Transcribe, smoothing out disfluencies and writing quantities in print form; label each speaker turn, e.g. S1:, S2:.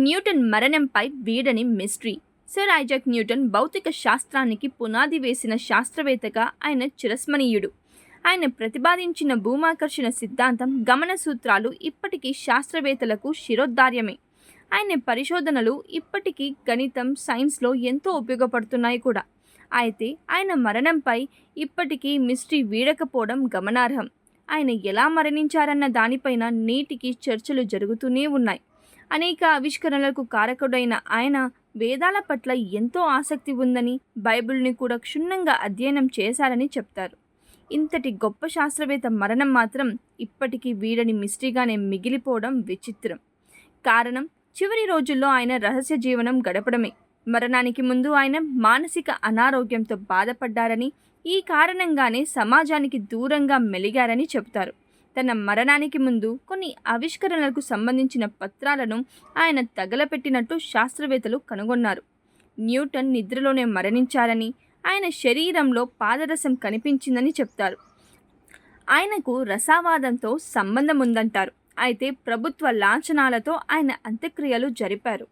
S1: Newton మరణంపై వీడని mystery. Sir Isaac Newton భౌతిక శాస్త్రానికి పునాది వేసిన శాస్త్రవేత్తగా ఆయన చిరస్మరణీయుడు. ఆయన ప్రతిపాదించిన భూమాకర్షణ సిద్ధాంతం, గమన సూత్రాలు ఇప్పటికీ శాస్త్రవేత్తలకు శిరోధార్యమే. ఆయన పరిశోధనలు ఇప్పటికీ గణితం, సైన్స్లో ఎంతో ఉపయోగపడుతున్నాయి కూడా. అయితే ఆయన మరణంపై ఇప్పటికీ మిస్టరీ వీడకపోవడం గమనార్హం. ఆయన ఎలా మరణించారన్న దానిపైన నేటికి చర్చలు జరుగుతూనే ఉన్నాయి. అనేక ఆవిష్కరణలకు కారకుడైన ఆయన వేదాల పట్ల ఎంతో ఆసక్తి ఉందని, బైబిల్ని కూడా క్షుణ్ణంగా అధ్యయనం చేశారని చెప్తారు. ఇంతటి గొప్ప శాస్త్రవేత్త మరణం మాత్రం ఇప్పటికీ వీడని మిస్టరీగానే మిగిలిపోవడం విచిత్రం. కారణం, చివరి రోజుల్లో ఆయన రహస్య జీవనం గడపడమే. మరణానికి ముందు ఆయన మానసిక అనారోగ్యంతో బాధపడ్డారని, ఈ కారణంగానే సమాజానికి దూరంగా మెలిగారని చెబుతారు. తన మరణానికి ముందు కొన్ని ఆవిష్కరణలకు సంబంధించిన పత్రాలను ఆయన తగలపెట్టినట్టు శాస్త్రవేత్తలు కనుగొన్నారు. న్యూటన్ నిద్రలోనే మరణించారని, ఆయన శరీరంలో పాదరసం కనిపించిందని చెప్తారు. ఆయనకు రసావాదంతో సంబంధం ఉందంటారు. అయితే ప్రభుత్వ లాంఛనాలతో ఆయన అంత్యక్రియలు జరిపారు.